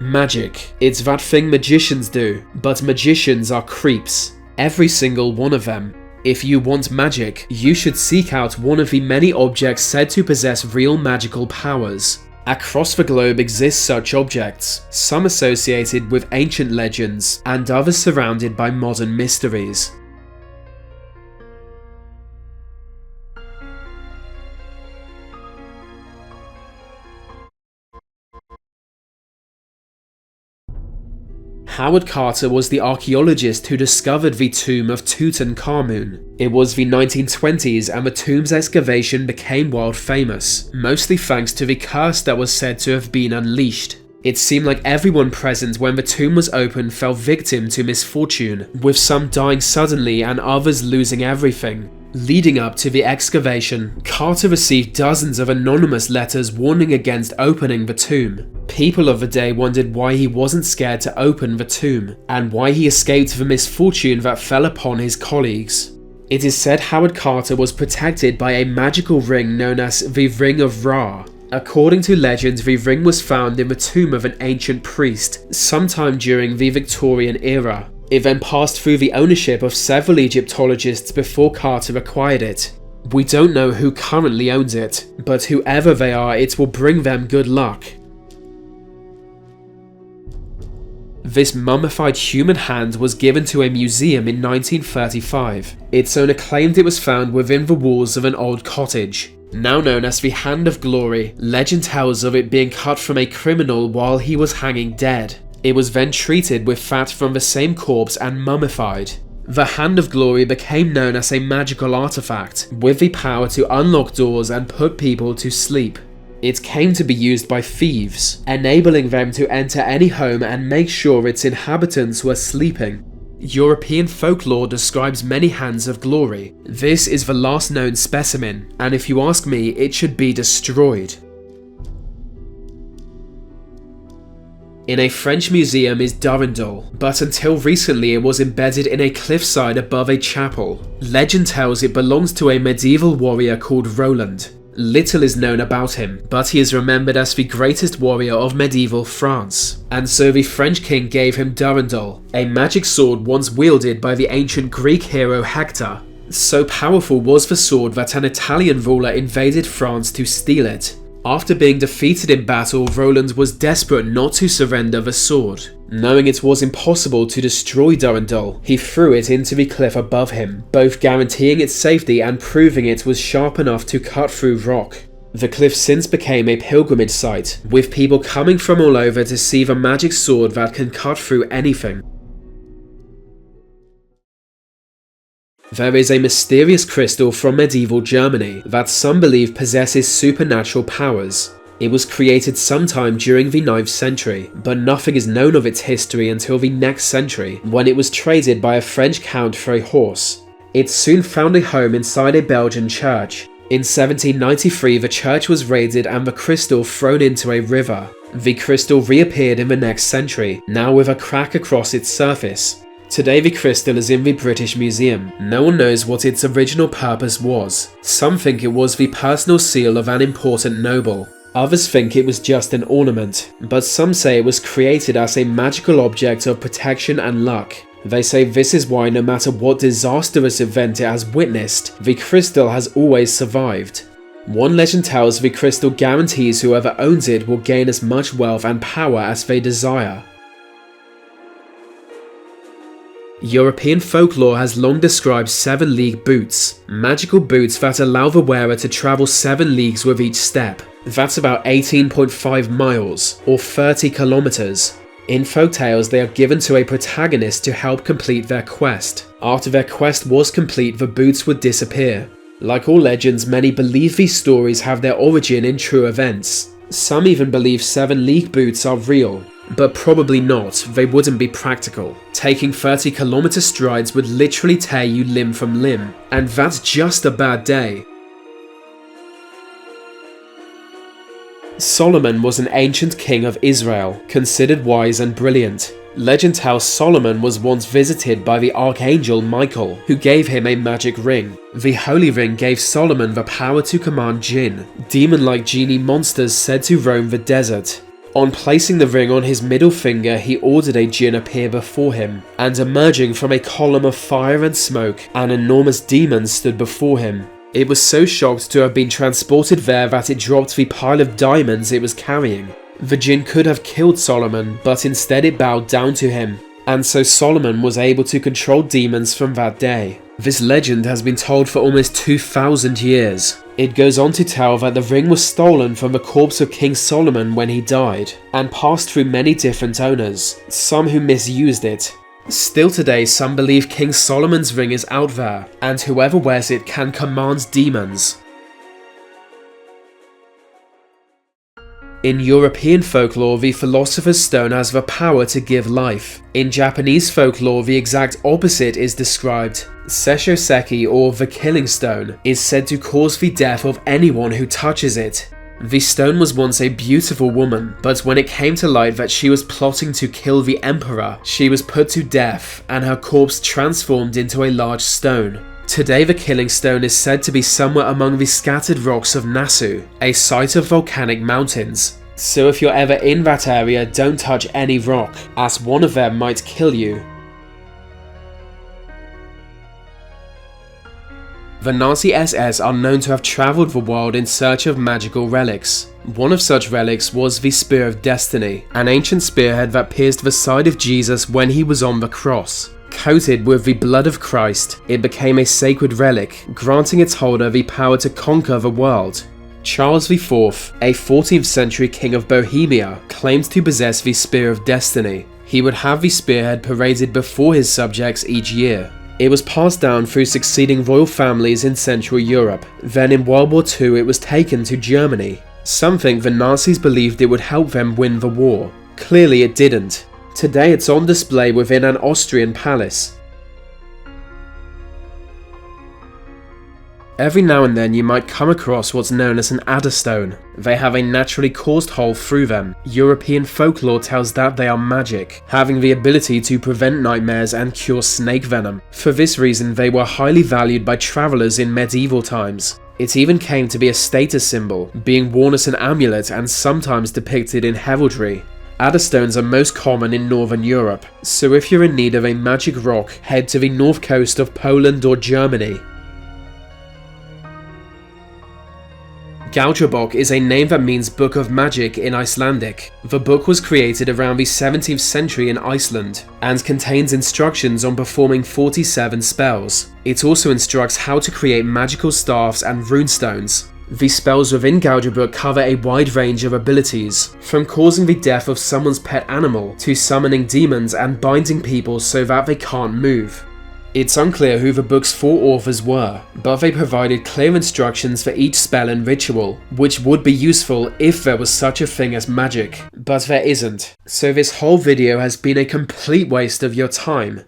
Magic. It's that thing magicians do, but magicians are creeps. Every single one of them. If you want magic, you should seek out one of the many objects said to possess real magical powers. Across the globe exist such objects, some associated with ancient legends, and others surrounded by modern mysteries. Howard Carter was the archaeologist who discovered the tomb of Tutankhamun. It was the 1920s and the tomb's excavation became world famous, mostly thanks to the curse that was said to have been unleashed. It seemed like everyone present when the tomb was opened fell victim to misfortune, with some dying suddenly and others losing everything. Leading up to the excavation, Carter received dozens of anonymous letters warning against opening the tomb. People of the day wondered why he wasn't scared to open the tomb, and why he escaped the misfortune that fell upon his colleagues. It is said Howard Carter was protected by a magical ring known as the Ring of Ra. According to legend, the ring was found in the tomb of an ancient priest, sometime during the Victorian era. It then passed through the ownership of several Egyptologists before Carter acquired it. We don't know who currently owns it, but whoever they are, it will bring them good luck. This mummified human hand was given to a museum in 1935. Its owner claimed it was found within the walls of an old cottage. Now known as the Hand of Glory, legend tells of it being cut from a criminal while he was hanging dead. It was then treated with fat from the same corpse and mummified. The Hand of Glory became known as a magical artifact, with the power to unlock doors and put people to sleep. It came to be used by thieves, enabling them to enter any home and make sure its inhabitants were sleeping. European folklore describes many hands of glory. This is the last known specimen, and if you ask me, it should be destroyed. In a French museum is Durandal, but until recently it was embedded in a cliffside above a chapel. Legend tells it belongs to a medieval warrior called Roland. Little is known about him, but he is remembered as the greatest warrior of medieval France, and so the French king gave him Durandal, a magic sword once wielded by the ancient Greek hero Hector. So powerful was the sword that an Italian ruler invaded France to steal it. After being defeated in battle, Roland was desperate not to surrender the sword. Knowing it was impossible to destroy Durandal, he threw it into the cliff above him, both guaranteeing its safety and proving it was sharp enough to cut through rock. The cliff since became a pilgrimage site, with people coming from all over to see the magic sword that can cut through anything. There is a mysterious crystal from medieval Germany that some believe possesses supernatural powers. It was created sometime during the 9th century, but nothing is known of its history until the next century, when it was traded by a French count for a horse. It soon found a home inside a Belgian church. In 1793, the church was raided and the crystal thrown into a river. The crystal reappeared in the next century, now with a crack across its surface. Today the crystal is in the British Museum. No one knows what its original purpose was. Some think it was the personal seal of an important noble. Others think it was just an ornament, but some say it was created as a magical object of protection and luck. They say this is why no matter what disastrous event it has witnessed, the crystal has always survived. One legend tells the crystal guarantees whoever owns it will gain as much wealth and power as they desire. European folklore has long described 7-league boots, magical boots that allow the wearer to travel 7 leagues with each step. That's about 18.5 miles, or 30 kilometers. In folktales, they are given to a protagonist to help complete their quest. After their quest was complete, the boots would disappear. Like all legends, many believe these stories have their origin in true events. Some even believe 7-league boots are real. But probably not, they wouldn't be practical. Taking 30-kilometer strides would literally tear you limb from limb, and that's just a bad day. Solomon was an ancient king of Israel, considered wise and brilliant. Legend tells Solomon was once visited by the archangel Michael, who gave him a magic ring. The holy ring gave Solomon the power to command jinn, demon-like genie monsters said to roam the desert. On placing the ring on his middle finger, he ordered a djinn appear before him, and emerging from a column of fire and smoke, an enormous demon stood before him. It was so shocked to have been transported there that it dropped the pile of diamonds it was carrying. The djinn could have killed Solomon, but instead it bowed down to him, and so Solomon was able to control demons from that day. This legend has been told for almost 2,000 years. It goes on to tell that the ring was stolen from the corpse of King Solomon when he died, and passed through many different owners, some who misused it. Still today, some believe King Solomon's ring is out there, and whoever wears it can command demons. In European folklore, the Philosopher's Stone has the power to give life. In Japanese folklore, the exact opposite is described. Seishoseki, or the Killing Stone, is said to cause the death of anyone who touches it. The stone was once a beautiful woman, but when it came to light that she was plotting to kill the emperor, she was put to death and her corpse transformed into a large stone. Today the Killing Stone is said to be somewhere among the scattered rocks of Nasu, a site of volcanic mountains. So if you're ever in that area, don't touch any rock, as one of them might kill you. The Nazi SS are known to have travelled the world in search of magical relics. One of such relics was the Spear of Destiny, an ancient spearhead that pierced the side of Jesus when he was on the cross. Coated with the blood of Christ, it became a sacred relic, granting its holder the power to conquer the world. Charles IV, a 14th century king of Bohemia, claimed to possess the Spear of Destiny. He would have the spearhead paraded before his subjects each year. It was passed down through succeeding royal families in Central Europe. Then in World War II it was taken to Germany. Some think the Nazis believed it would help them win the war. Clearly it didn't. Today it's on display within an Austrian palace. Every now and then you might come across what's known as an Adderstone. They have a naturally caused hole through them. European folklore tells that they are magic, having the ability to prevent nightmares and cure snake venom. For this reason they were highly valued by travellers in medieval times. It even came to be a status symbol, being worn as an amulet and sometimes depicted in heraldry. Adderstones are most common in Northern Europe, so if you're in need of a magic rock, head to the north coast of Poland or Germany. Galdrabok is a name that means Book of Magic in Icelandic. The book was created around the 17th century in Iceland, and contains instructions on performing 47 spells. It also instructs how to create magical staffs and runestones. The spells within Galdrabok cover a wide range of abilities, from causing the death of someone's pet animal, to summoning demons and binding people so that they can't move. It's unclear who the book's 4 authors were, but they provided clear instructions for each spell and ritual, which would be useful if there was such a thing as magic, but there isn't. So this whole video has been a complete waste of your time.